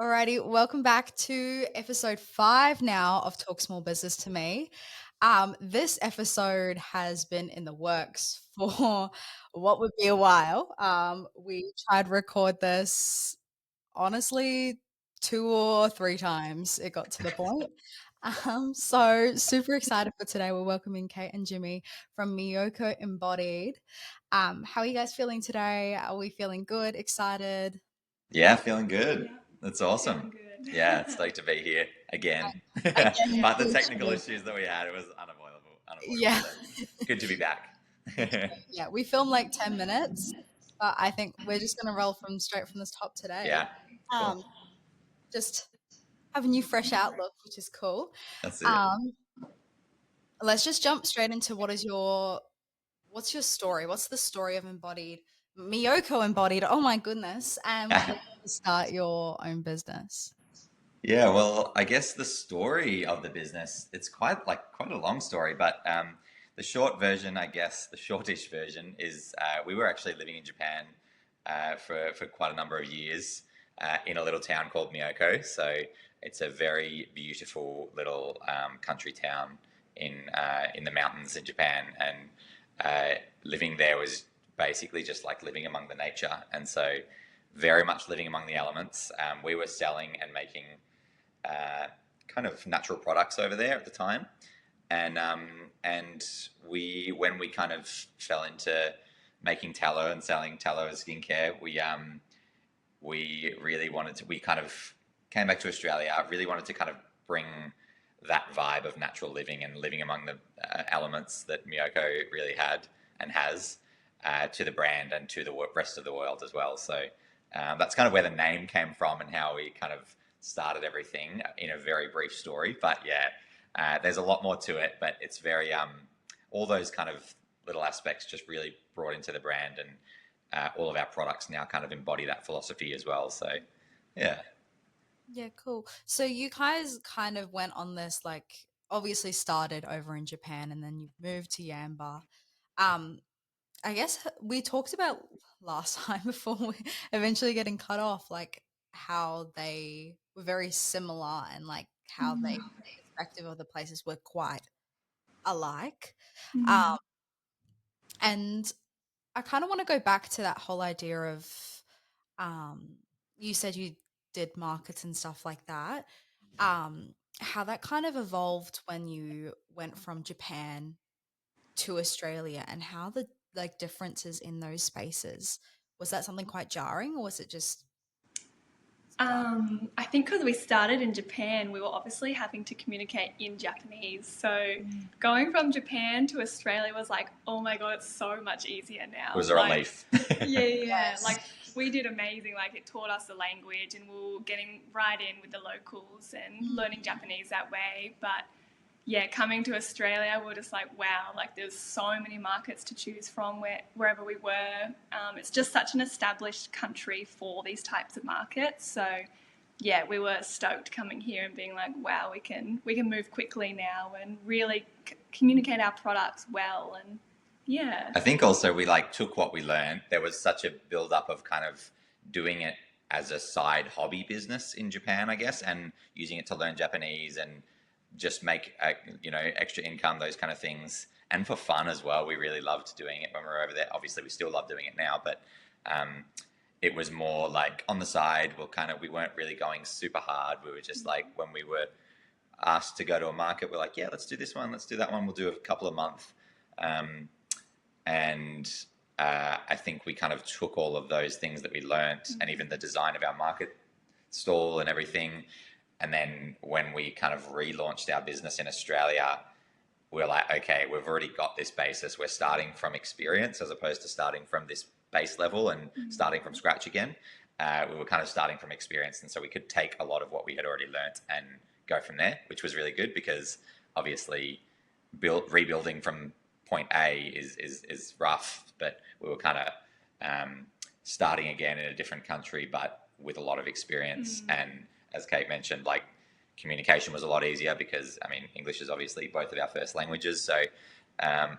Alrighty, welcome back to episode 5 now of Talk Small Business to Me. This episode has been in the works for what would be a while. We tried to record this honestly 2 or 3 times. It got to the point. So super excited for today. We're welcoming Kate and Jimmy from Myoko Embodied. How are you guys feeling today? Are we feeling good, excited? Yeah, feeling good. Yeah, That's feeling awesome. good. Yeah, it's stoked to be here again. Again, But the Yeah. technical literally. issues that we had, it was unavoidable. Yeah. So good to be back. Yeah, we filmed like 10 minutes, but I think we're just gonna roll from straight from the top today. Yeah, cool. Um, just have a new fresh outlook, which is cool. That's it. Um, let's just jump straight into what's your story? What's the story of Embodied? Miyoko Embodied, oh my goodness. And what led you to start your own business? Yeah, well, I guess the story of the business, it's quite a long story, but the short version, I guess, the shortish version is we were actually living in Japan for quite a number of years in a little town called Myoko. So it's a very beautiful little country town in the mountains in Japan, and living there was basically just like living among the nature, and so very much living among the elements. We were selling and making uh, kind of natural products over there at the time, and we when we kind of fell into making tallow and selling tallow as skincare, we really wanted to. We kind of came back to Australia. Really wanted to kind of bring that vibe of natural living and living among the elements that Miyoko really had and has to the brand and to the rest of the world as well. So that's kind of where the name came from and how we kind of started everything in a very brief story. But yeah, there's a lot more to it, but it's very all those kind of little aspects just really brought into the brand, and all of our products now kind of embody that philosophy as well. So yeah. Yeah, cool. So you guys kind of went on this, like, obviously started over in Japan and then you moved to Yamba. Um, I guess we talked about last time before we eventually getting cut off, like how they were very similar and like how they Mm, perspective of the places were quite alike. Um, mm, and I kind of want to go back to that whole idea of um, you said you did markets and stuff like that. How that kind of evolved when you went from Japan to Australia and how the like differences in those spaces. Was that something quite jarring or was it just fun? I think because we started in Japan, we were obviously having to communicate in Japanese. So Mm. going from Japan to Australia was like, oh my God, it's so much easier It now. was a Like, relief. yeah. Yes. Like, we did amazing. Like, it taught us the language and we were getting right in with the locals and Mm. learning Japanese that way. But yeah, coming to Australia, we are just like, wow, like there's so many markets to choose from wherever we were. It's just such an established country for these types of markets. So yeah, we were stoked coming here and being like, wow, we can move quickly now and really communicate our products well. And yeah. I think also we like took what we learned. There was such a build up of kind of doing it as a side hobby business in Japan, I guess, and using it to learn Japanese and just make extra income, those kind of things, and for fun as well. We really loved doing it when we were over there. Obviously, we still love doing it now, but um, it was more like on the side. We weren't really going super hard. We were just like when we were asked to go to a market, we're like, yeah, let's do this one, let's do that one. We'll do a couple of months. Um, and I think we kind of took all of those things that we learnt and even the design of our market stall and everything. And then when we kind of relaunched our business in Australia, we're like, okay, we've already got this basis. We're starting from experience as opposed to starting from this base level and starting from scratch again. We were kind of starting from experience. And so we could take a lot of what we had already learnt and go from there, which was really good because obviously rebuilding from point A is rough, but we were kind of starting again in a different country, but with a lot of experience. Mm. And as Kate mentioned, like communication was a lot easier because I mean English is obviously both of our first languages, so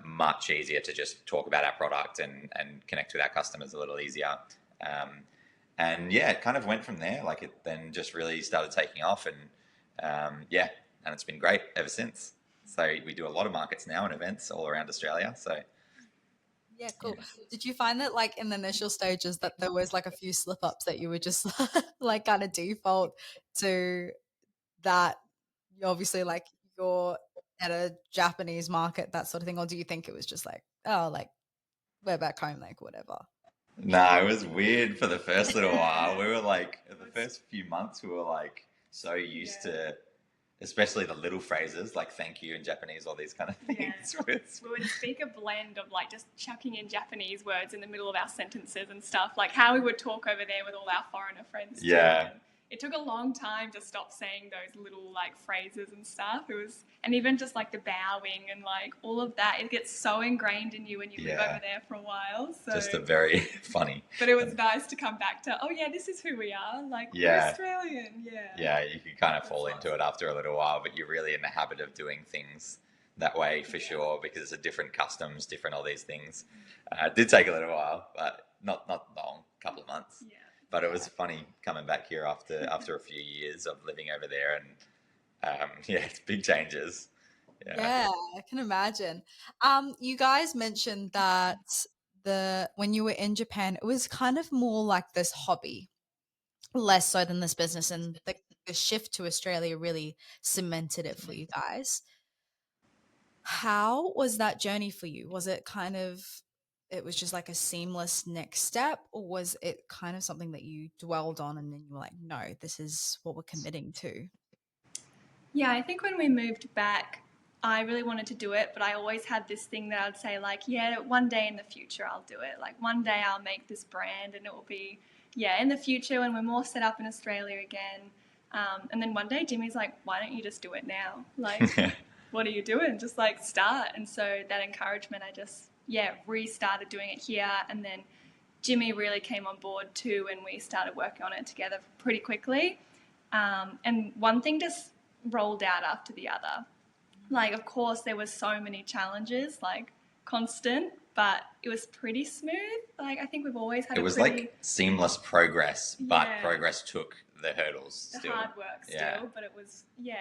much easier to just talk about our product and connect with our customers a little easier. Um, And yeah, it kind of went from there. Like it then just really started taking off, and yeah, and it's been great ever since. So we do a lot of markets now and events all around Australia. So Yeah, yeah, cool. Did you find that like in the initial stages that there was like a few slip ups that you would just like kind of default to that obviously like you're at a Japanese market, that sort of thing? Or do you think it was just like, oh, like we're back home, like whatever? no, it was weird for the first little while. Yeah. We were like, It the was, first few months, we were like so used yeah. to, especially the little phrases like thank you in Japanese, all these kind of Yeah. things. It's- We would speak a blend of like just chucking in Japanese words in the middle of our sentences and stuff, like how we would talk over there with all our foreigner friends too. yeah, And it took a long time to stop saying those little like phrases and stuff. It was, and even just like the bowing and like all of that, it gets so ingrained in you when you live yeah, over there for a while. So, just a very funny. but it was nice to come back to, oh yeah, this is who we are. Like we're Yeah. Australian. Yeah. Yeah, you can kind of That's fall into awesome. it after a little while, but you're really in the habit of doing things that way for sure because it's a different customs, different all these things. It did take a little while, but not long, a couple of months. Yeah. But it was funny coming back here after a few years of living over there, and yeah, it's big changes. Yeah, Yeah, I can imagine. You guys mentioned that the when you were in Japan, it was kind of more like this hobby, less so than this business, and the shift to Australia really cemented it for you guys. How was that journey for you? Was it kind of it was just like a seamless next step, or was it kind of something that you dwelled on and then you were like, no, this is what we're committing to? Yeah, I think when we moved back, I really wanted to do it, but I always had this thing that I'd say, like, yeah, one day in the future I'll do it. Like, one day I'll make this brand and it will be, yeah, in the future when we're more set up in Australia again. And then one day Jimmy's like, why don't you just do it now? Like, what are you doing? Just like start. And so that encouragement, I just, yeah, restarted doing it here. And then Jimmy really came on board too, and we started working on it together pretty quickly. And one thing just rolled out after the other. Like, of course, there was so many challenges, like constant, but it was pretty smooth. Like, I think we've always had it a was pretty, like seamless progress, but yeah, progress took the hurdles the still. hard work still, Yeah. but it was, yeah,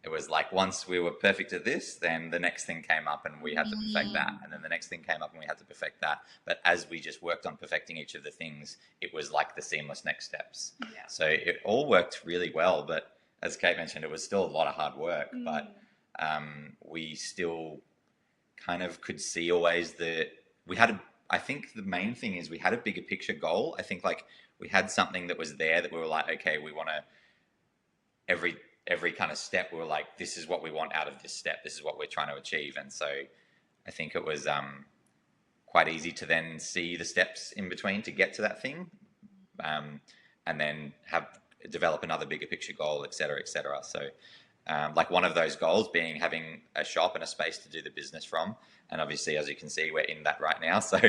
It was like once we were perfect at this, then the next thing came up and we had to perfect that. And then the next thing came up and we had to perfect that. But as we just worked on perfecting each of the things, it was like the seamless next steps. yeah. So it all worked really well. But as Kate mentioned, it was still a lot of hard work. But we still kind of could see always that we had I think the main thing is we had a bigger picture goal. I think like we had something that was there that we were like, okay, we want to every kind of step we were like, this is what we want out of this step, this is what we're trying to achieve. And so I think it was quite easy to then see the steps in between to get to that thing, and then have develop another bigger picture goal, etc., etc. So like one of those goals being having a shop and a space to do the business from, and obviously as you can see we're in that right now. So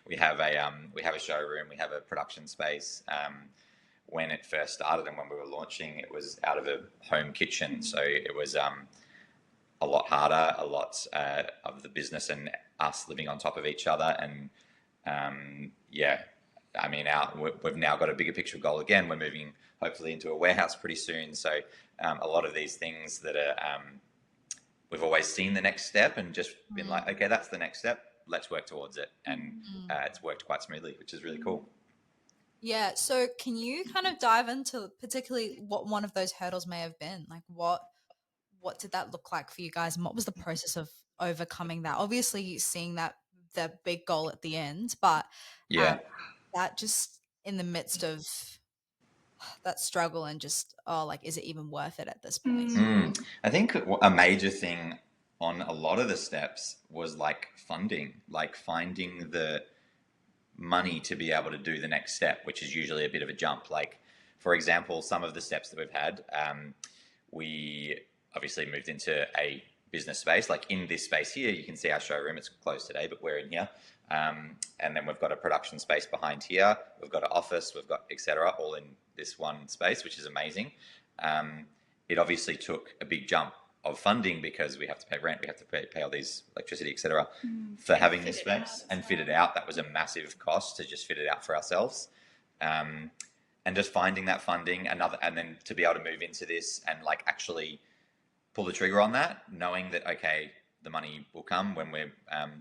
we have a showroom, we have a production space. When it first started and when we were launching, it was out of a home kitchen. So it was a lot harder, a lot of the business and us living on top of each other. And yeah, I mean, we've now got a bigger picture goal again. We're moving hopefully into a warehouse pretty soon. So a lot of these things that are, we've always seen the next step and just been like, okay, that's the next step. Let's work towards it. And it's worked quite smoothly, which is really cool. Yeah, so can you kind of dive into particularly what one of those hurdles may have been? Like what did that look like for you guys and what was the process of overcoming that? Obviously seeing that big goal at the end, but um Yeah. that just in the midst of that struggle and just oh like is it even worth it at this point? I think a major thing on a lot of the steps was like funding, like finding the money to be able to do the next step, which is usually a bit of a jump. Like, for example, some of the steps that we've had, we obviously moved into a business space. Like in this space here, you can see our showroom. It's closed today, but we're in here. And then we've got a production space behind here. We've got an office. We've got etc. all in this one space, which is amazing. It obviously took a big jump of funding because we have to pay rent, we have to pay all these electricity, etc. For having this space and fit it out. That was a massive cost to just fit it out for ourselves. and just finding that funding, and then to be able to move into this and like actually pull the trigger on that, knowing that okay, the money will come when we're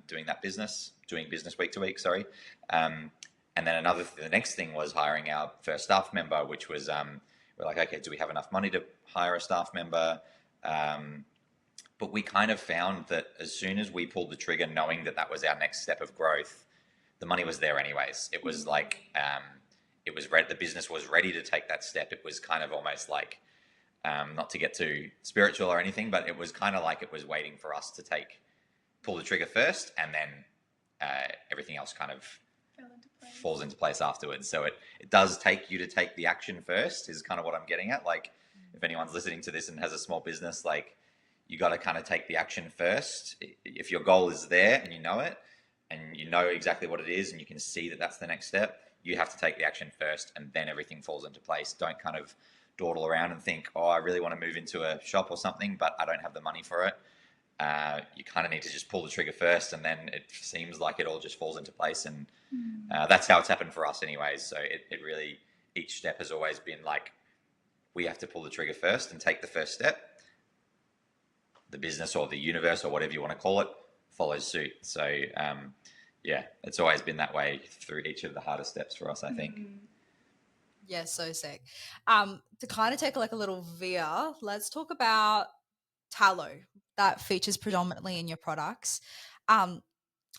doing business week to week. Sorry, and then the next thing was hiring our first staff member, which was we're like, okay, do we have enough money to hire a staff member? But we kind of found that as soon as we pulled the trigger, knowing that that was our next step of growth, the money was there anyways. It was like the business was ready to take that step. It was kind of almost like not to get too spiritual or anything, but it was kind of like it was waiting for us to pull the trigger first, and then everything else kind of falls into place afterwards. So it does take you to take the action first, is kind of what I'm getting at. Like, if anyone's listening to this and has a small business, like, you got to kind of take the action first. If your goal is there and you know it, and you know exactly what it is, and you can see that that's the next step, you have to take the action first, and then everything falls into place. Don't kind of dawdle around and think, oh, I really want to move into a shop or something, but I don't have the money for it. You kind of need to just pull the trigger first, and then it seems like it all just falls into place. And that's how it's happened for us anyways. So it really, each step has always been like, we have to pull the trigger first and take the first step. The business or the universe or whatever you want to call it follows suit. So yeah, it's always been that way through each of the hardest steps for us, I think. Yeah, so sick. To kind of take like a little veer, let's talk about tallow that features predominantly in your products.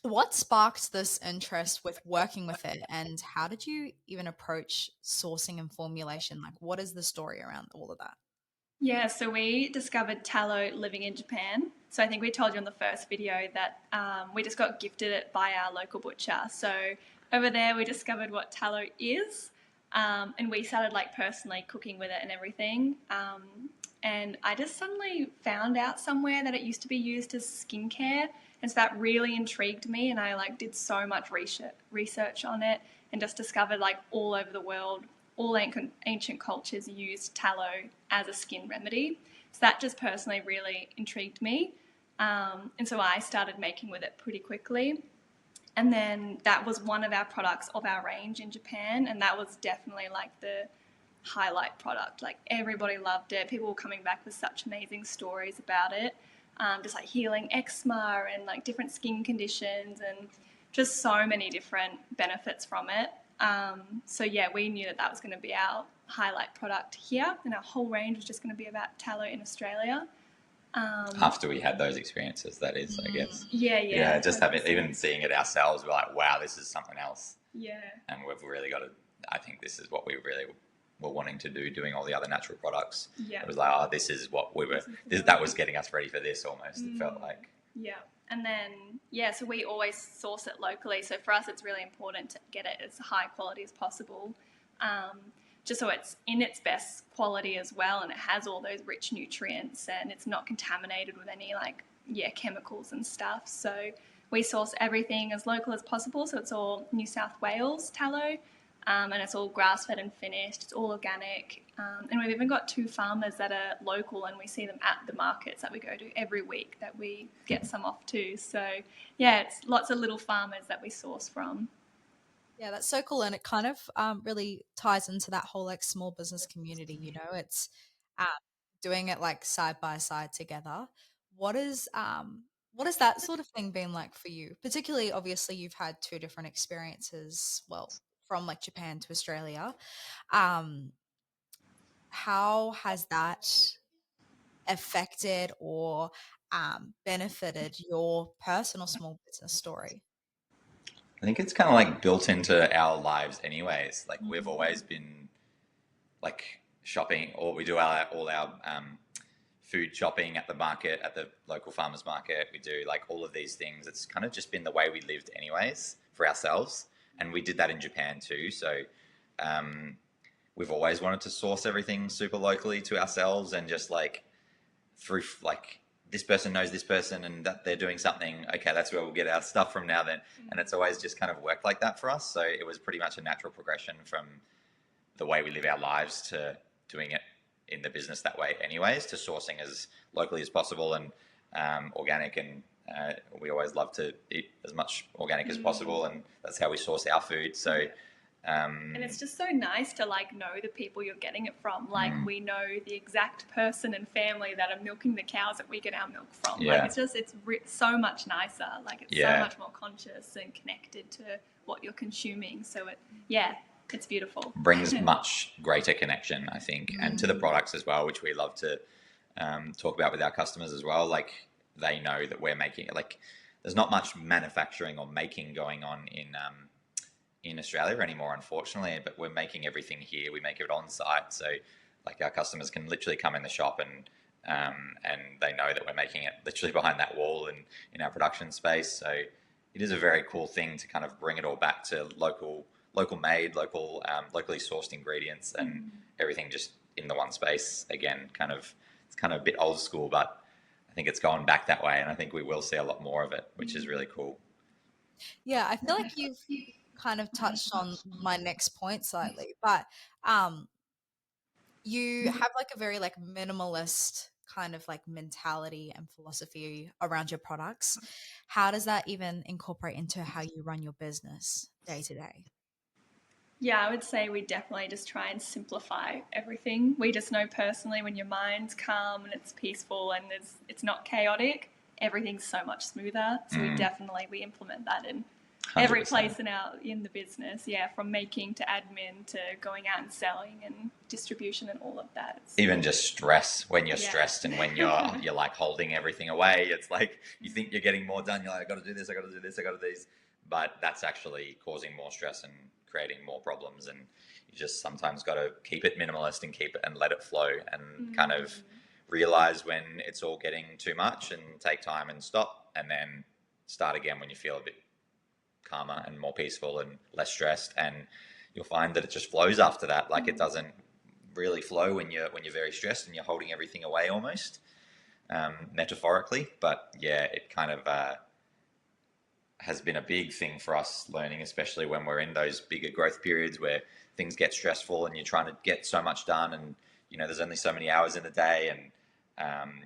What sparked this interest with working with it, and how did you even approach sourcing and formulation? Like, what is the story around all of that? Yeah, so we discovered tallow living in Japan. So I think we told you on the first video that we just got gifted it by our local butcher. So over there we discovered what tallow is, and we started like personally cooking with it and everything. And I just suddenly found out somewhere that it used to be used as skincare, and so that really intrigued me. And I like did so much research on it, and just discovered like all over the world, all ancient cultures used tallow as a skin remedy. So that just personally really intrigued me. And so I started making with it pretty quickly. And then that was one of our products of our range in Japan. And that was definitely like the highlight product. Like, everybody loved it. People were coming back with such amazing stories about it. Just like healing eczema and like different skin conditions, and just so many different benefits from it. So yeah, we knew that was going to be our highlight product here, and our whole range was just going to be about tallow in Australia. After we had those experiences, that is, I guess. Yeah. Just having, even seeing it ourselves, we're like, wow, this is something else. Yeah. And we've really got to, I think this is what we really were wanting to do, doing all the other natural products. Yeah. It was like, oh, this is what we were, that was getting us ready for this almost, it felt like. Yeah. And then, so we always source it locally. So for us, it's really important to get it as high quality as possible, just so it's in its best quality as well, and it has all those rich nutrients, and it's not contaminated with any chemicals and stuff. So we source everything as local as possible. So it's all New South Wales tallow, and it's all grass-fed and finished. It's all organic. And we've even got 2 farmers that are local, and we see them at the markets that we go to every week that we get some off too. So yeah, it's lots of little farmers that we source from. Yeah, that's so cool, and it kind of really ties into that whole like small business community. It's um, doing it like side by side together. What is what has that sort of thing been like for you? Particularly, obviously, you've had 2 different experiences. Well, from like Japan to Australia. Um, how has that affected or benefited your personal small business story? I think it's kind of like built into our lives anyways. Like, we've always been like shopping, or we do all our food shopping at the market, at the local farmers market. We do like all of these things. It's kind of just been the way we lived anyways for ourselves. And we did that in Japan too. So we've always wanted to source everything super locally to ourselves, and just like through like, this person knows this person and that they're doing something. Okay, that's where we'll get our stuff from now then. And it's always just kind of worked like that for us. So it was pretty much a natural progression from the way we live our lives to doing it in the business that way anyways, to sourcing as locally as possible and organic. And we always love to eat as much organic as possible, and that's how we source our food. So And it's just so nice to like know the people you're getting it from. Like we know the exact person and family that are milking the cows that we get our milk from. Yeah. Like it's so much nicer. Like it's so much more conscious and connected to what you're consuming. So it's beautiful. Brings much greater connection, I think, and to the products as well, which we love to talk about with our customers as well. Like they know that we're making it. Like there's not much manufacturing or making going on in Australia anymore, unfortunately, but we're making everything here. We make it on site, so like our customers can literally come in the shop and they know that we're making it literally behind that wall and in our production space. So it is a very cool thing to kind of bring it all back to local made, locally sourced ingredients and everything just in the one space. Again, it's kind of a bit old school, but I think it's gone back that way, and I think we will see a lot more of it, which is really cool. Yeah, I feel like you've kind of touched on my next point slightly, but you have like a very like minimalist kind of like mentality and philosophy around your products. How does that even incorporate into how you run your business day to day? Yeah, I would say we definitely just try and simplify everything. We just know personally when your mind's calm and it's peaceful and it's not chaotic, everything's so much smoother. So we implement that in every 100%. place in the business. Yeah, from making to admin to going out and selling and distribution and all of that. Even just stress, when you're stressed and when you're like holding everything away, it's like you think you're getting more done. You're like, I got to do this, I got to do this, I got to do this, but that's actually causing more stress and creating more problems. And you just sometimes got to keep it minimalist and keep it and let it flow and kind of realize when it's all getting too much and take time and stop and then start again when you feel a bit calmer and more peaceful and less stressed. And you'll find that it just flows after that. Like it doesn't really flow when you're very stressed and you're holding everything away almost, metaphorically. But yeah, it kind of has been a big thing for us learning, especially when we're in those bigger growth periods where things get stressful and you're trying to get so much done and there's only so many hours in the day, and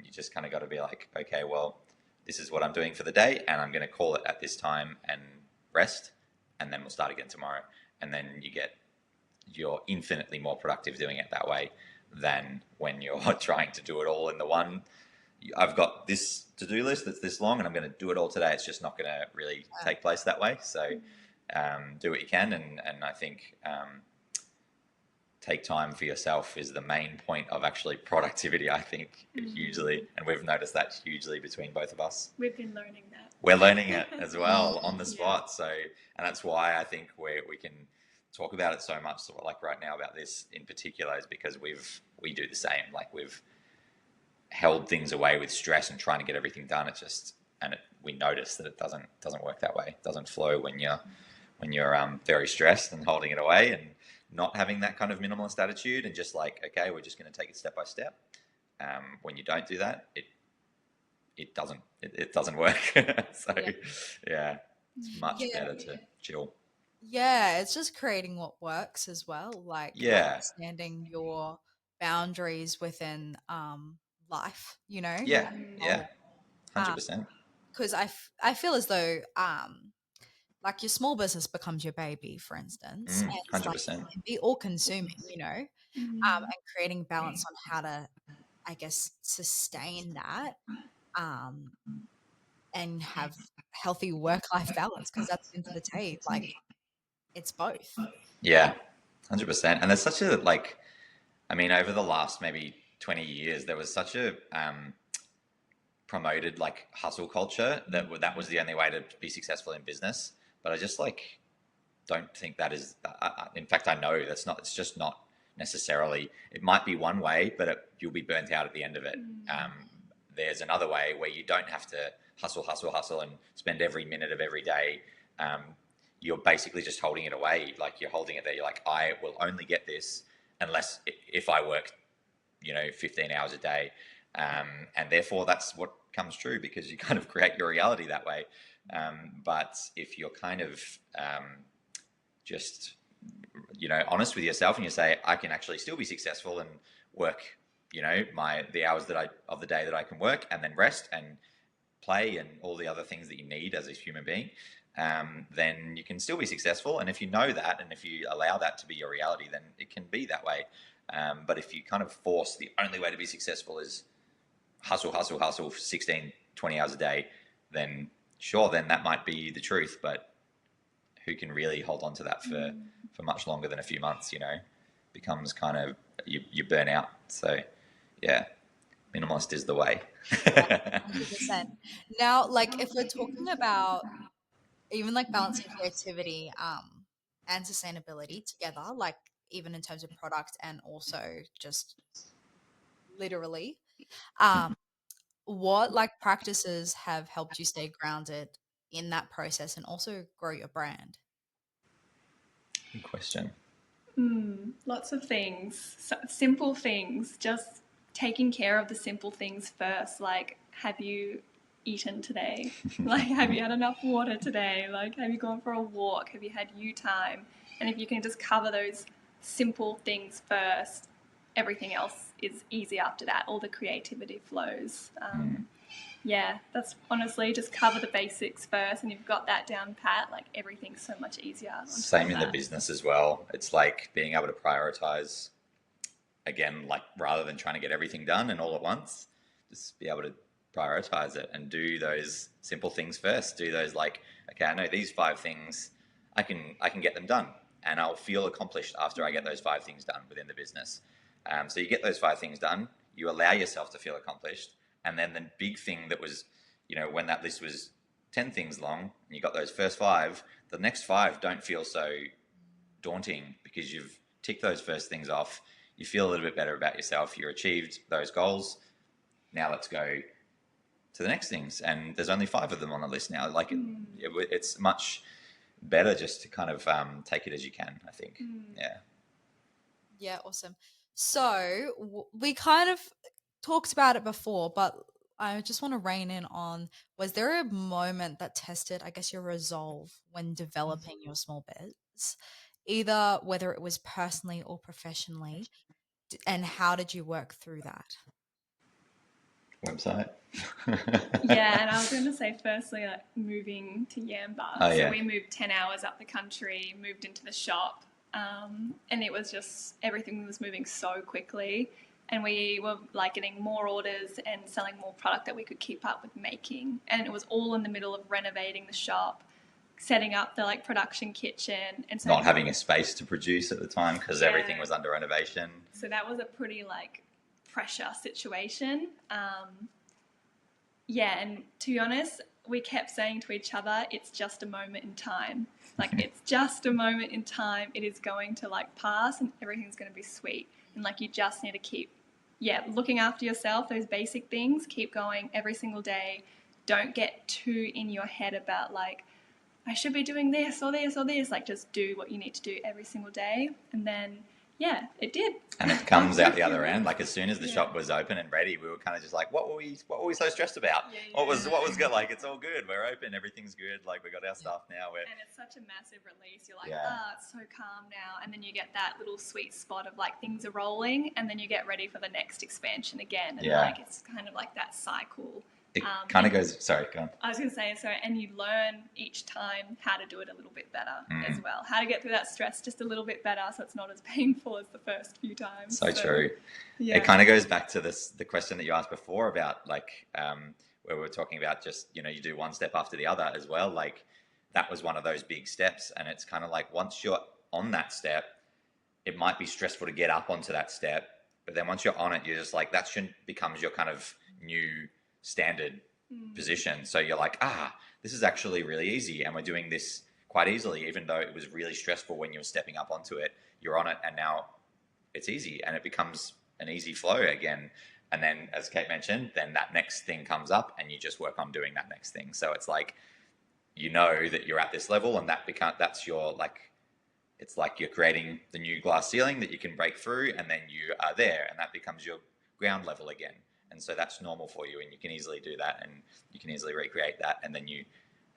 you just kind of got to be like, okay, well, this is what I'm doing for the day and I'm going to call it at this time and rest, and then we'll start again tomorrow. And then you're infinitely more productive doing it that way than when you're trying to do it all in the one. I've got this to-do list that's this long and I'm going to do it all today. It's just not going to really take place that way. So do what you can. And I think take time for yourself is the main point of actually productivity, I think, hugely. And we've noticed that hugely between both of us. We've been learning that. We're learning it as well on the spot. So, and that's why I think we can talk about it so much. So like right now about this in particular is because we do the same. Like we've held things away with stress and trying to get everything done. We notice that it doesn't work that way. It doesn't flow when you're very stressed and holding it away and not having that kind of minimalist attitude and just like, okay, we're just going to take it step by step. When you don't do that, it doesn't work. So it's much better to chill. Yeah, it's just creating what works as well, like understanding your boundaries within life, Yeah, 100%. Because I feel as though like your small business becomes your baby, for instance, and it's like 100%. it can be all consuming, and creating balance on how to, I guess, sustain that and have healthy work-life balance, because at the end of the day, like it's both. Yeah, 100%. And there's such a over the last maybe 20 years, there was such a promoted like hustle culture that was the only way to be successful in business. But I just don't think that is. In fact, I know that's not. It's just not necessarily. It might be one way, but you'll be burnt out at the end of it. There's another way where you don't have to hustle, and spend every minute of every day. You're basically just holding it away. Like you're holding it there. You're like, I will only get this unless if I work, 15 hours a day, and therefore that's what comes true because you kind of create your reality that way. But if you're kind of just honest with yourself and you say I can actually still be successful and work the hours of the day that I can work and then rest and play and all the other things that you need as a human being, then you can still be successful. And if you know that, and if you allow that to be your reality, then it can be that way. But if you kind of force the only way to be successful is hustle, hustle, hustle for 16, 20 hours a day, then sure, then that might be the truth. But who can really hold on to that for much longer than a few months, becomes kind of, you burn out. So yeah, minimalist is the way. Yeah, 100%. Now, like if we're talking about even like balancing creativity and sustainability together, like even in terms of product and also just literally, um, what like practices have helped you stay grounded in that process and also grow your brand? Good question. Lots of things, simple things, just taking care of the simple things first. Like, have you eaten today? Like, have you had enough water today? Like, have you gone for a walk? Have you had you time? And if you can just cover those simple things first, everything else is easy after that. All the creativity flows. Yeah, that's honestly just cover the basics first, and you've got that down pat. Like everything's so much easier. On top Same of in the that. business as well. It's like being able to prioritize, again, like rather than trying to get everything done and all at once, just be able to prioritize it and do those simple things first. Do those like, okay, I know these 5 things, I can get them done, and I'll feel accomplished after I get those 5 things done within the business. So you get those 5 things done, you allow yourself to feel accomplished, and then the big thing that was, when that list was 10 things long, and you got those first 5, the next 5 don't feel so daunting because you've ticked those first things off. You feel a little bit better about yourself. You achieved those goals. Now let's go to the next things. And there's only 5 of them on the list now. Like it's much better just to kind of take it as you can, I think. Yeah. Yeah, awesome. So we kind of talked about it before, but I just want to rein in on, was there a moment that tested, I guess, your resolve when developing your small biz, either whether it was personally or professionally, and how did you work through that? Website. Yeah, and I was going to say, firstly, like moving to Yamba. Oh, So yeah. we moved 10 hours up the country, moved into the shop, and it was just everything was moving so quickly. And we were like getting more orders and selling more product that we could keep up with making. And it was all in the middle of renovating the shop, setting up the like production kitchen, and so Not having a space to produce at the time because Yeah. everything was under renovation. So that was a pretty like pressure situation. Yeah, and to be honest, we kept saying to each other, it's just a moment in time. Like, it's just a moment in time. It is going to, like, pass and everything's going to be sweet. And, like, you just need to keep, looking after yourself, those basic things, keep going every single day. Don't get too in your head about, like, I should be doing this or this or this. Like, just do what you need to do every single day. And then, it did. And it comes out the other end. Like as soon as the shop was open and ready, we were kind of just like, what were we so stressed about? What was good? Like, it's all good. We're open. Everything's good. Like we got our stuff now. And it's such a massive release. You're like, it's so calm now. And then you get that little sweet spot of like things are rolling, and then you get ready for the next expansion again. And like it's kind of like that cycle. It kind of goes. Sorry, go on. I was going to say, and you learn each time how to do it a little bit better as well. How to get through that stress just a little bit better, so it's not as painful as the first few times. So true. Yeah. It kind of goes back to the question that you asked before about like where we were talking about just you do one step after the other as well. Like that was one of those big steps, and it's kind of like once you're on that step, it might be stressful to get up onto that step, but then once you're on it, you're just like that becomes your kind of new standard position. So you're like, this is actually really easy, and we're doing this quite easily, even though it was really stressful when you were stepping up onto it. You're on it, and now it's easy, and it becomes an easy flow again. And then, as Kate mentioned, then that next thing comes up, and you just work on doing that next thing. So it's like that you're at this level, and that's your like. It's like you're creating the new glass ceiling that you can break through, and then you are there, and that becomes your ground level again. And so that's normal for you, and you can easily do that, and you can easily recreate that. And then you,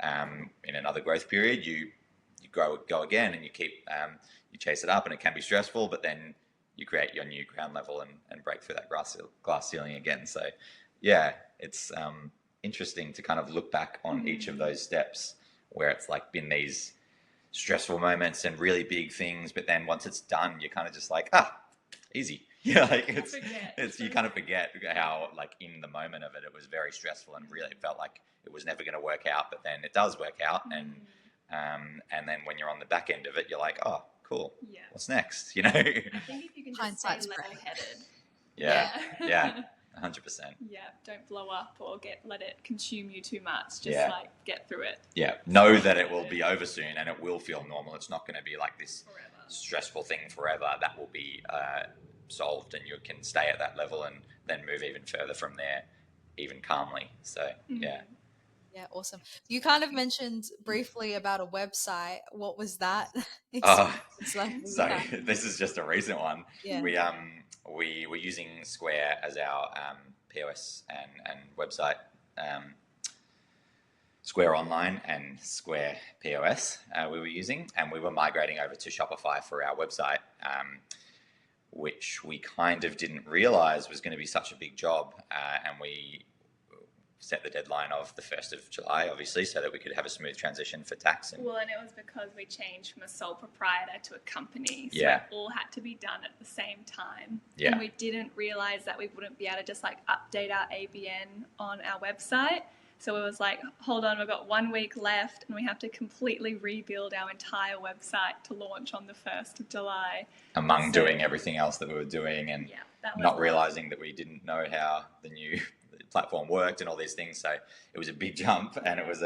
in another growth period, you go again, and you keep you chase it up, and it can be stressful, but then you create your new ground level and break through that glass ceiling again. So, yeah, it's interesting to kind of look back on each of those steps where it's like been these stressful moments and really big things, but then once it's done, you're kind of just like, easy. Yeah, like it's you kind of forget how like in the moment of it, it was very stressful and really it felt like it was never going to work out, but then it does work out, and then when you're on the back end of it, you're like, oh, cool. Yeah. What's next? You know. I think if you can just stay Hindsight's great. level-headed. Yeah. 100%. Yeah, don't blow up or let it consume you too much. Just Yeah. like get through it. Yeah, know that it will be over soon and it will feel normal. It's not going to be like this Forever. stressful thing forever. That will be solved, and you can stay at that level and then move even further from there, even calmly. So yeah. Yeah, awesome. You kind of mentioned briefly about a website. What was that? Oh, experience so like? this is just a recent one. Yeah. We were using Square as our POS and website. Square Online and Square POS we were using, and we were migrating over to Shopify for our website, which we kind of didn't realize was going to be such a big job, and we set the deadline of the 1st of July, obviously, so that we could have a smooth transition for tax. Well, and it was because we changed from a sole proprietor to a company, so Yeah. it all had to be done at the same time. Yeah. And we didn't realize that we wouldn't be able to just like update our ABN on our website. So it was like, hold on, we've got 1 week left and we have to completely rebuild our entire website to launch on the 1st of July. Among doing everything else that we were doing and that was not realizing that we didn't know how the new platform worked and all these things. So it was a big jump, and it was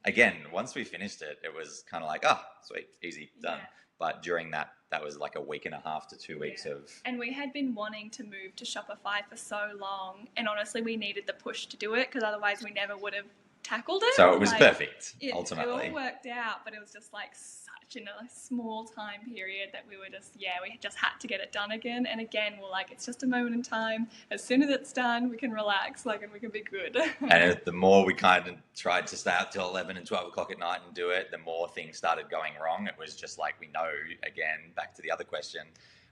again, once we finished it, it was kind of like, sweet, easy, done. Yeah. But during that was like a week and a half to 2 weeks of... And we had been wanting to move to Shopify for so long, and honestly, we needed the push to do it because otherwise we never would have tackled it. So it was perfect, ultimately. It all worked out, but it was just like such in a small time period that we just had to get it done again. And again, we're like, it's just a moment in time. As soon as it's done, we can relax, and we can be good. And the more we kind of tried to stay out till 11 and 12 o'clock at night and do it, the more things started going wrong. It was just like, we know, again, back to the other question,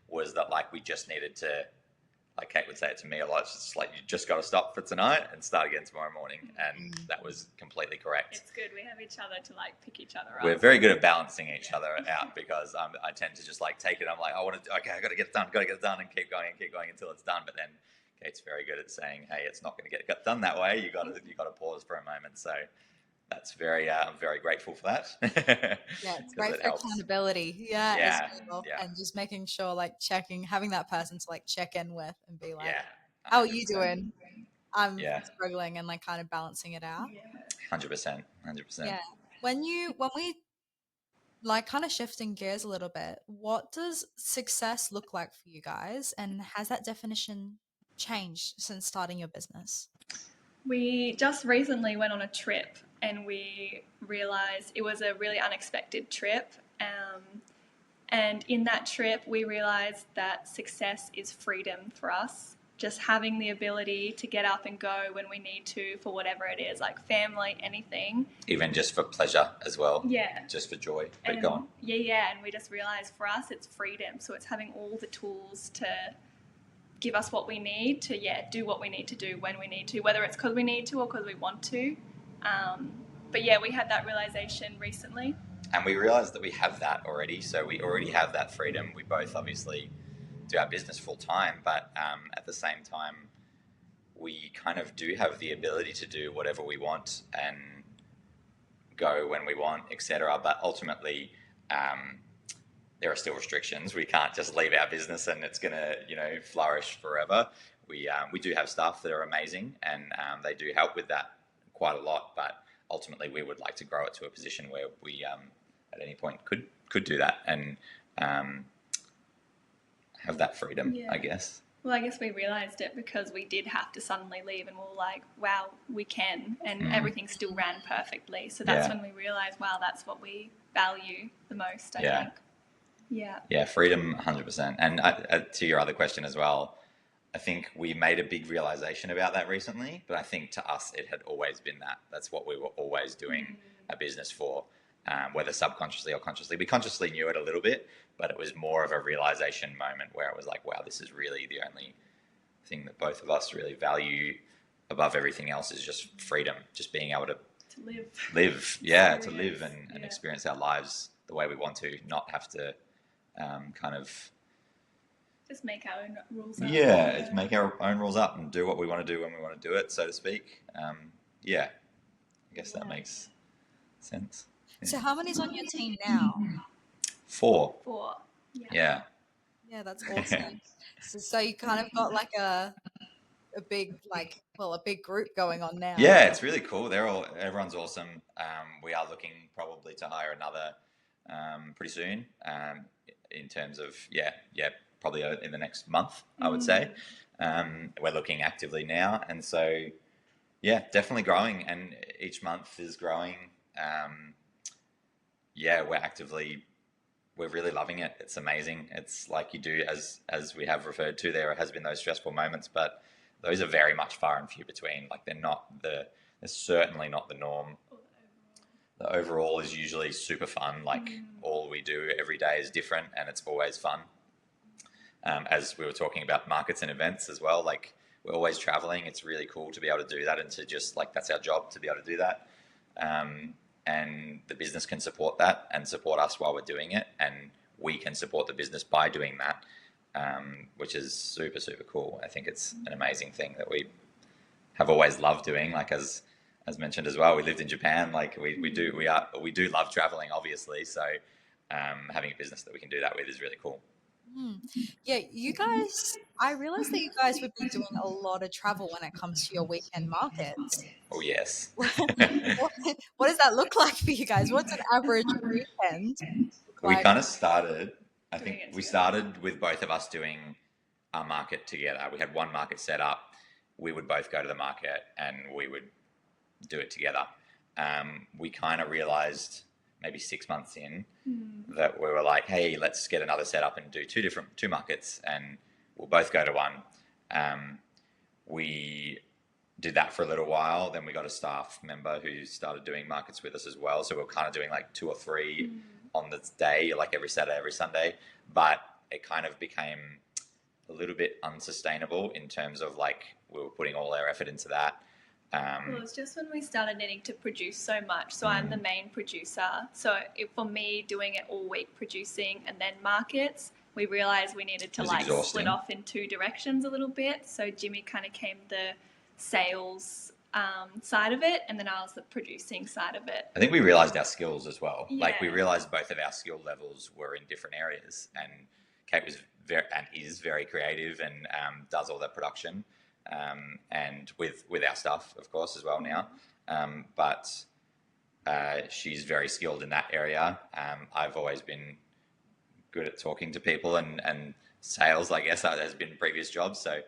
was that like we just needed to, like Kate would say it to me a lot, it's just like, you just got to stop for tonight and start again tomorrow morning. And that was completely correct. It's good. We have each other to like pick each other up. We're very good at balancing each other out, because I tend to just like take it. I'm like, I got to get it done, and keep going until it's done. But then Kate's very good at saying, hey, it's not going to get done that way. You got to pause for a moment. So that's I'm very grateful for that. Yeah, it's great for accountability. Yeah. And just making sure, like having that person to like check in with and be like, how are you doing? I'm struggling, and like kind of balancing it out. 100%. Yeah. When we like kind of shifting gears a little bit, what does success look like for you guys? And has that definition changed since starting your business? We just recently went on a trip, and we realized it was a really unexpected trip. And in that trip, we realized that success is freedom for us. Just having the ability to get up and go when we need to for whatever it is, like family, anything. Even just for pleasure as well. Yeah. Just for joy. But go on. Yeah. And we just realized for us, it's freedom. So it's having all the tools to give us what we need to, do what we need to do when we need to, whether it's because we need to or because we want to. But we had that realization recently. And we realized that we have that already. So we already have that freedom. We both obviously do our business full time, but at the same time, we kind of do have the ability to do whatever we want and go when we want, etc. But ultimately, there are still restrictions. We can't just leave our business and it's going to, flourish forever. We do have staff that are amazing, and they do help with that quite a lot. But ultimately, we would like to grow it to a position where we, at any point, could do that and have that freedom, I guess. Well, I guess we realised it because we did have to suddenly leave, and we were like, wow, we can, and everything still ran perfectly. So that's when we realised, wow, that's what we value the most, I think. Yeah, freedom, 100%. And to your other question as well, I think we made a big realization about that recently, but I think to us it had always been that. That's what we were always doing a business for, whether subconsciously or consciously. We consciously knew it a little bit, but it was more of a realization moment where it was like, wow, this is really the only thing that both of us really value above everything else, is just freedom, just being able to live, yeah, to live and experience our lives the way we want to, not have to kind of just make our own rules up. Yeah, make our own rules up and do what we want to do when we want to do it, so to speak. Yeah, I guess that makes sense. Yeah. So how many's on your team now? 4. Yeah. Yeah, that's awesome. So you kind of got like a big a big group going on now. Yeah, it's really cool. Everyone's awesome. We are looking probably to hire another pretty soon. In terms of probably in the next month, I would say. We're looking actively now, and so definitely growing, and each month is growing. We're really loving it. It's amazing. It's like you do, as we have referred to, there has been those stressful moments, but those are very much far and few between. Like they're certainly not the norm. The overall is usually super fun. Like all we do every day is different, and it's always fun. As we were talking about markets and events as well, like we're always traveling. It's really cool to be able to do that, and to just like, that's our job, to be able to do that. And the business can support that and support us while we're doing it, and we can support the business by doing that, which is super, super cool. I think it's an amazing thing that we have always loved doing. Like as mentioned as well, we lived in Japan. Like we do love traveling, obviously. So having a business that we can do that with is really cool. Yeah, you guys, I realized that you guys would be doing a lot of travel when it comes to your weekend markets. Oh, yes. What does that look like for you guys? What's an average weekend look We like? kind of started, I think we started with both of us doing our market together. We had one market set up. We would both go to the market and we would do it together. We kind of realized maybe 6 months in that we were like, hey, let's get another setup and do two markets, and we'll both go to one. We did that for a little while. Then we got a staff member who started doing markets with us as well. So we were kind of doing like 2 or 3 on the day, like every Saturday, every Sunday. But it kind of became a little bit unsustainable in terms of like we were putting all our effort into that. Well, it's just when we started needing to produce so much. So I'm the main producer. So for me, doing it all week, producing and then markets, we realized we needed to like split off in 2 directions a little bit. So Jimmy kind of came the sales side of it, and then I was the producing side of it. I think we realized our skills as well. Yeah. Like we realized both of our skill levels were in different areas, and Kate is very creative and does all that production. And with our stuff, of course, as well now. But she's very skilled in that area. I've always been good at talking to people and sales, I guess, has been previous jobs. So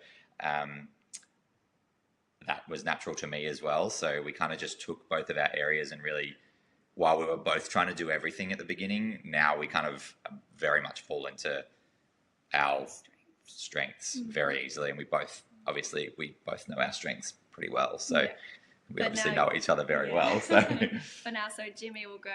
that was natural to me as well. So we kind of just took both of our areas, and really, while we were both trying to do everything at the beginning, now we kind of very much fall into our strengths very easily. And we both know our strengths pretty well. So we obviously know each other very well. So but now, so Jimmy will go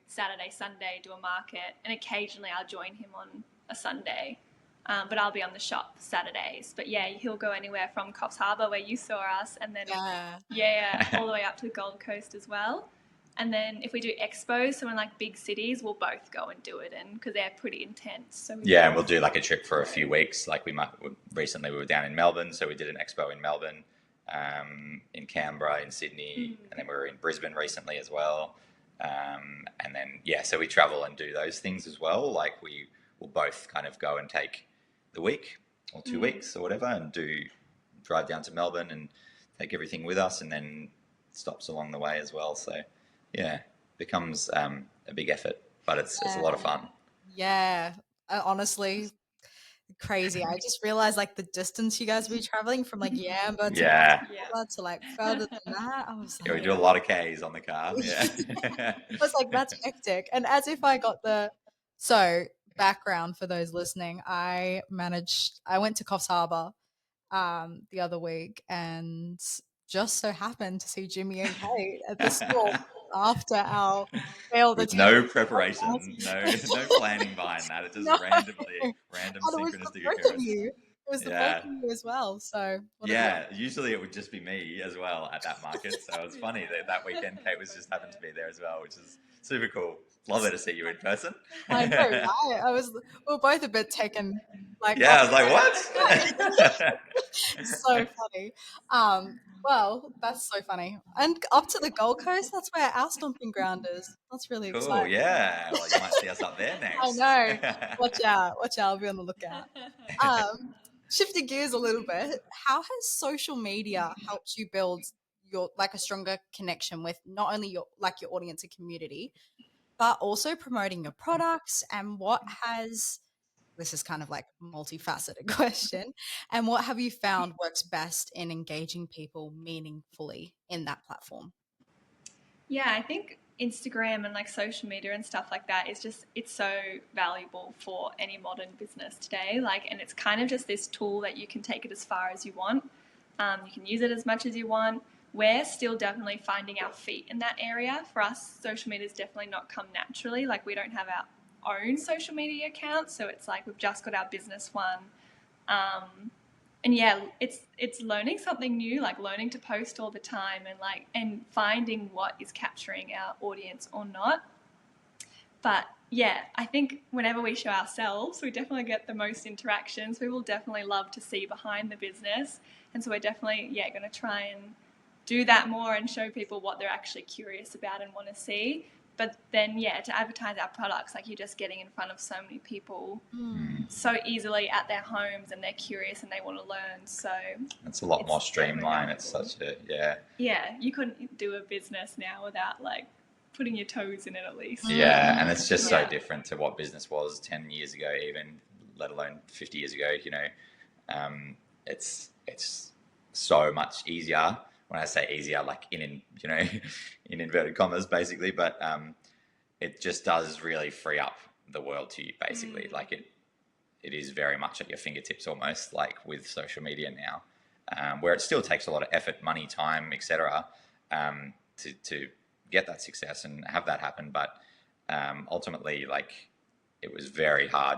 Saturday, Sunday, do a market, and occasionally I'll join him on a Sunday. But I'll be on the shop Saturdays. But yeah, he'll go anywhere from Coffs Harbour, where you saw us, and then all the way up to the Gold Coast as well. And then if we do expos, so in like big cities, we'll both go and do it, and because they're pretty intense. So and we'll do like a trip for a few weeks. Like recently we were down in Melbourne, so we did an expo in Melbourne, in Canberra, in Sydney, and then we were in Brisbane recently as well. And then so we travel and do those things as well. Like we will both kind of go and take the week or 2 weeks or whatever, and drive down to Melbourne and take everything with us, and then stops along the way as well. So becomes a big effort, but it's a lot of fun. Yeah, honestly, crazy. I just realized like the distance you guys will be traveling from like Yamba to like further than that. I was like, we do a lot of Ks on the car. I was like, that's hectic. And as if I got background for those listening, I went to Coffs Harbour the other week, and just so happened to see Jimmy and Kate at the school after our failed attempt. No preparation, no planning behind that. It just random synchronistic occurrence. was the both Yeah. of you as well. So what a Yeah, usually it would just be me as well at that market. So it was funny that that weekend Kate was just happened to be there as well, which is super cool. Lovely to see you in person. I know, Yeah, right? We were both a bit taken, like, off I was like, what? so funny. Well, that's so funny. And up to the Gold Coast, that's where our stomping ground is. That's really Cool. exciting. Yeah. Well, you might see us up there I next. know. Watch out, I'll be on the lookout. Shifting gears a little bit, how has social media helped you build your like a stronger connection with not only your audience and community, but also promoting your products, and what has this is kind of like multifaceted question, and what have you found works best in engaging people meaningfully in that platform? Yeah, I think Instagram and like social media and stuff like that is just, it's so valuable for any modern business today. Like, and it's kind of just this tool that you can take it as far as you want. You can use it as much as you want. We're still definitely finding our feet in that area. For us, social media has definitely not come naturally. Like, we don't have our own social media account, so it's like we've just got our business one. And yeah, it's learning something new, like learning to post all the time, and finding what is capturing our audience or not. But yeah, I think whenever we show ourselves, we definitely get the most interactions. We will definitely love to see behind the business, and so we're definitely going to try and do that more and show people what they're actually curious about and want to see. But then to advertise our products, like, you're just getting in front of so many people Mm. so easily at their homes, and they're curious and they want to learn. So It's a lot more it's definitely streamlined. It's helpful. such a, yeah. Yeah, you couldn't do a business now without like putting your toes in it at least. Yeah. And it's just so Yeah. different to what business was 10 years ago, even, let alone 50 years ago, it's so much easier. When I say easier, like in inverted commas, basically, but it just does really free up the world to you, basically. Like it is very much at your fingertips, almost, like with social media now, where it still takes a lot of effort, money, time, etc., to get that success and have that happen. But ultimately, like, it was very hard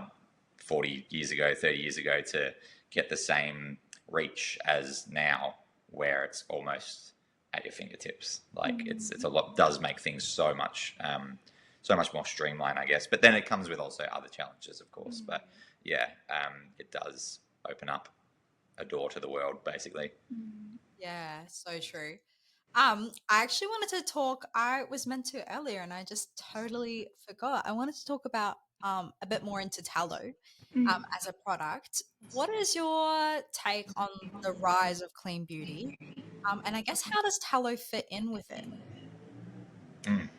40 years ago, 30 years ago to get the same reach as now, where it's almost at your fingertips. Like, it's a lot, does make things so much more streamlined, I guess. But then it comes with also other challenges, of course. But yeah, it does open up a door to the world, basically. Yeah, so true. I actually wanted to talk. I was meant to earlier, and I just totally forgot. I wanted to talk about a bit more into tallow as a product. What is your take on the rise of clean beauty? And I guess how does tallow fit in with it? Mm.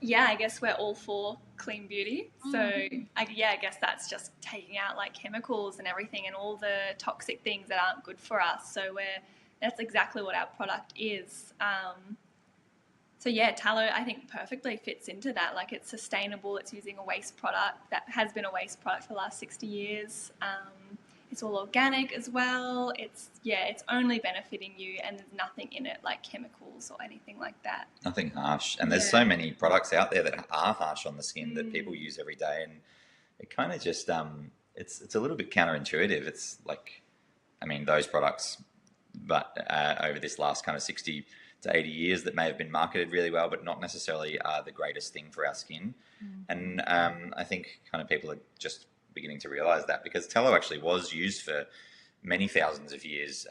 Yeah, I guess we're all for clean beauty. So Mm. I guess that's just taking out like chemicals and everything and all the toxic things that aren't good for us. So that's exactly what our product is. So yeah, tallow I think perfectly fits into that. Like, it's sustainable. It's using a waste product that has been a waste product for the last 60 years. It's all organic as well. It's only benefiting you, and there's nothing in it like chemicals or anything like that. Nothing harsh. And there's so many products out there that are harsh on the skin that people use every day. And it kind of just, it's a little bit counterintuitive. It's like, I mean, those products, but over this last kind of 60 to 80 years, that may have been marketed really well, but not necessarily are the greatest thing for our skin. And I think kind of people are just beginning to realize that, because tallow actually was used for many thousands of years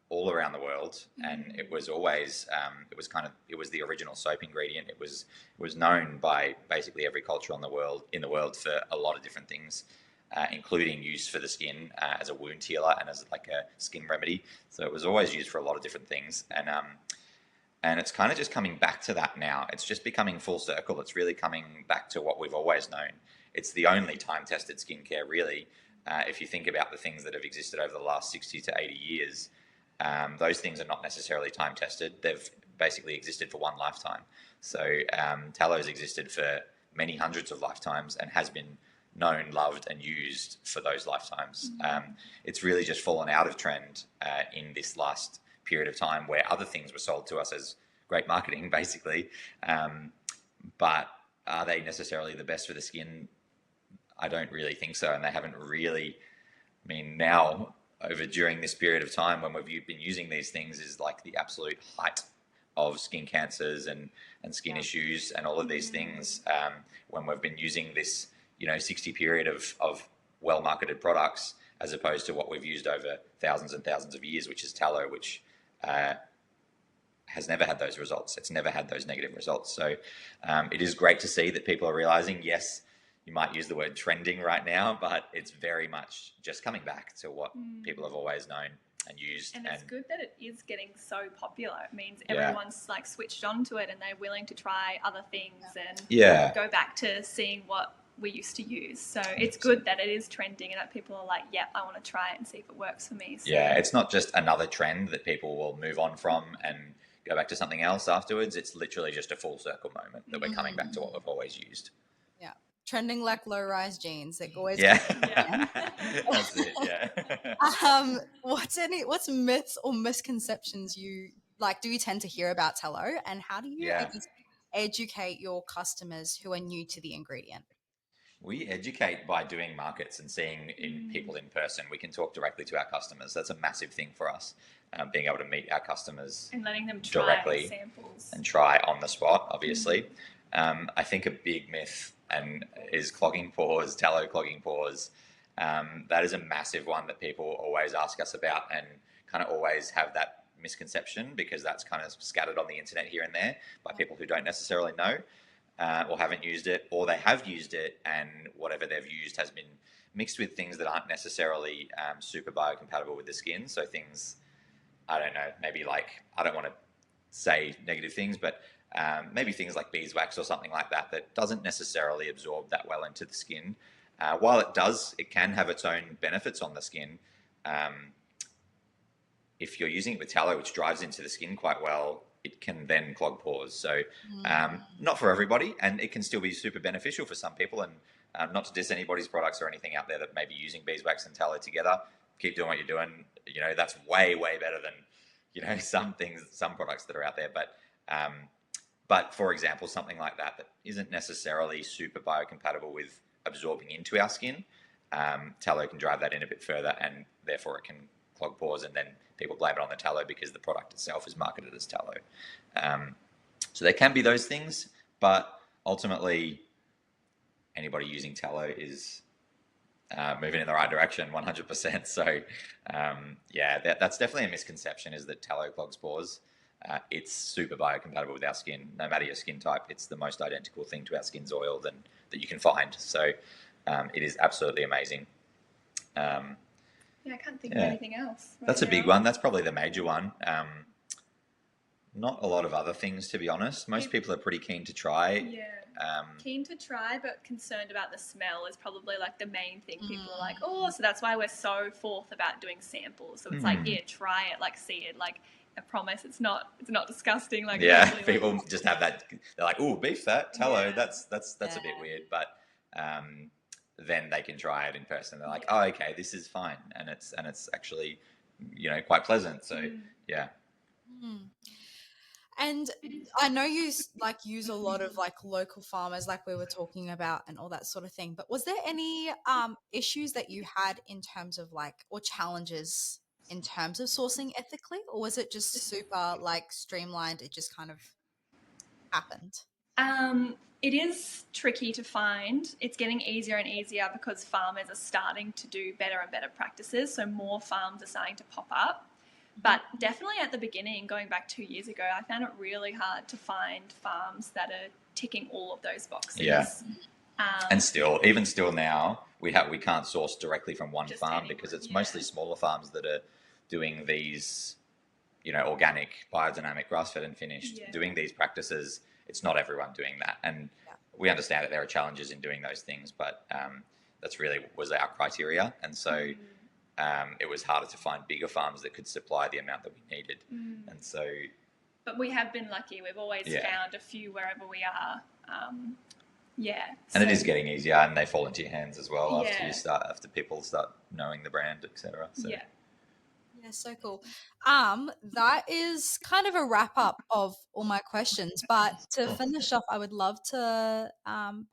all around the world, and it was always it was the original soap ingredient. It was known by basically every culture in the world for a lot of different things, including use for the skin as a wound healer and as like a skin remedy. So it was always used for a lot of different things, and it's kind of just coming back to that now. It's just becoming full circle. It's really coming back to what we've always known. It's the only time-tested skincare, really. If you think about the things that have existed over the last 60 to 80 years, those things are not necessarily time-tested. They've basically existed for one lifetime. So Tallow's existed for many hundreds of lifetimes and has been known, loved, and used for those lifetimes. It's really just fallen out of trend in this last period of time, where other things were sold to us as great marketing, basically. But are they necessarily the best for the skin? I don't really think so. And they haven't really, I mean, now over during this period of time when we've been using these things is like the absolute height of skin cancers and skin issues and all of these things, when we've been using this 60 period of well marketed products, as opposed to what we've used over thousands and thousands of years, which is tallow, which has never had those results. It's never had those negative results. So it is great to see that people are realizing, yes, you might use the word trending right now, but it's very much just coming back to what people have always known and used. And it's good that it is getting so popular. It means everyone's like switched on to it and they're willing to try other things and go back to seeing what we used to use. So it's good that it is trending and that people are like, I want to try it and see if it works for me. So. Yeah, it's not just another trend that people will move on from and go back to something else afterwards. It's literally just a full circle moment that we're coming back to what we've always used. Yeah. Trending like low-rise jeans. It always That's it, what's myths or misconceptions do you tend to hear about tallow, and how do you I guess, educate your customers who are new to the ingredient? We educate by doing markets and seeing people in person. We can talk directly to our customers. That's a massive thing for us, being able to meet our customers and letting them try directly samples and try on the spot, obviously. I think a big myth is clogging pores, tallow clogging pores. That is a massive one that people always ask us about and kind of always have that misconception, because that's kind of scattered on the internet here and there by people who don't necessarily know. Or haven't used it, or they have used it and whatever they've used has been mixed with things that aren't necessarily super biocompatible with the skin. So things, I don't know, maybe like, I don't want to say negative things, but maybe things like beeswax or something like that doesn't necessarily absorb that well into the skin. While it does, it can have its own benefits on the skin. If you're using it with tallow, which drives into the skin quite well, it can then clog pores. So not for everybody, and it can still be super beneficial for some people. And not to diss anybody's products or anything out there that may be using beeswax and tallow together. Keep doing what you're doing. That's way, way better than, some products that are out there. But for example, something like that isn't necessarily super biocompatible with absorbing into our skin, tallow can drive that in a bit further, and therefore it can clog pores, and then people blame it on the tallow because the product itself is marketed as tallow. So there can be those things, but ultimately anybody using tallow is moving in the right direction 100%. So that's definitely a misconception, is that tallow clogs pores. It's super biocompatible with our skin. No matter your skin type, it's the most identical thing to our skin's oil that you can find. So it is absolutely amazing. I can't think of anything else. That's a big one. That's probably the major one. Not a lot of other things, to be honest. Most people are pretty keen to try. Keen to try, but concerned about the smell is probably like the main thing. People are like, so that's why we're so forth about doing samples. So it's like, try it, like see it, like I promise it's not disgusting. Like people just have that. They're like, oh, beef fat, tallow. That's a bit weird, but. Then they can try it in person. They're like, oh, okay, this is fine, and it's actually, quite pleasant. So And I know you use a lot of local farmers, like we were talking about, and all that sort of thing. But was there any issues that you had in terms of or challenges in terms of sourcing ethically, or was it just super streamlined? It just kind of happened. It is tricky to find. It's getting easier and easier because farmers are starting to do better and better practices. So more farms are starting to pop up. But definitely at the beginning, going back 2 years ago, I found it really hard to find farms that are ticking all of those boxes. Yeah. And even still now, we can't source directly from one farm because it's mostly smaller farms that are doing these, organic, biodynamic, grass-fed and finished, doing these practices. It's not everyone doing that. And we understand that there are challenges in doing those things, but that's really was our criteria. And so it was harder to find bigger farms that could supply the amount that we needed. And so... But we have been lucky. We've always found a few wherever we are. And it is getting easier, and they fall into your hands as well after people start knowing the brand, etc. So. Yeah, so cool. That is kind of a wrap up of all my questions. But to finish off, I would love to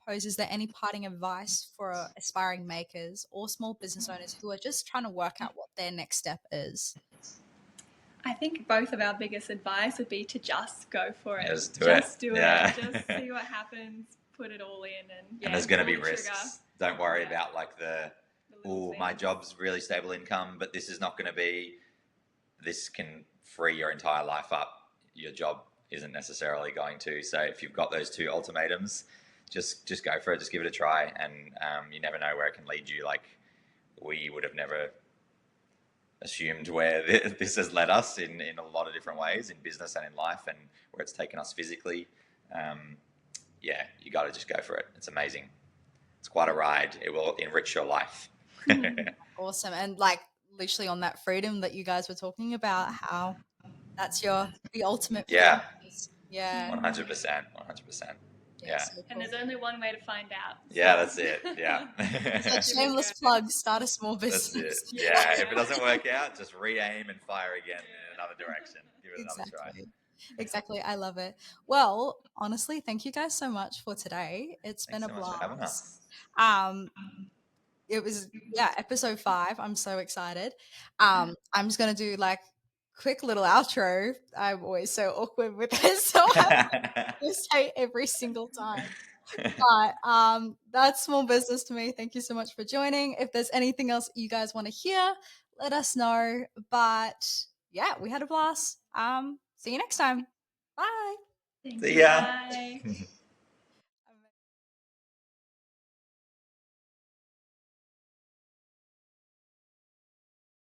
pose: is there any parting advice for aspiring makers or small business owners who are just trying to work out what their next step is? I think both of our biggest advice would be to just go for it. Just do it. Just do Yeah. it. Just see what happens. Put it all in, and And there's going to pull be the trigger. risks. Don't worry Yeah. about like little my things. job's really stable income, but this is not going to be. This can free your entire life up. Your job isn't necessarily going to. So if you've got those two ultimatums, just go for it. Just give it a try, and you never know where it can lead you. Like we would have never assumed where this has led us in a lot of different ways in business and in life, and where it's taken us physically. Yeah, you got to just go for it. It's amazing. It's quite a ride. It will enrich your life. Awesome. And like literally on that freedom that you guys were talking about, how that's the ultimate freedom. Yeah, Yeah. 100%. 100%. Yeah. So And cool. there's only one way to find out. Yeah, that's it. Yeah. That shameless plug, start a small That's it. business. Yeah. If it doesn't work out, just re-aim and fire again in another direction. Give it another try. Exactly. I love it. Well, honestly, thank you guys so much for today. It's Thanks been a so much for having blast. us. It was, episode 5. I'm so excited. I'm just gonna do like quick little outro. I'm always so awkward with this, so I have to say every single time. But that's small business to me. Thank you so much for joining. If there's anything else you guys want to hear, let us know. But yeah, we had a blast. See you next time. Bye. Thank See you. ya. Bye.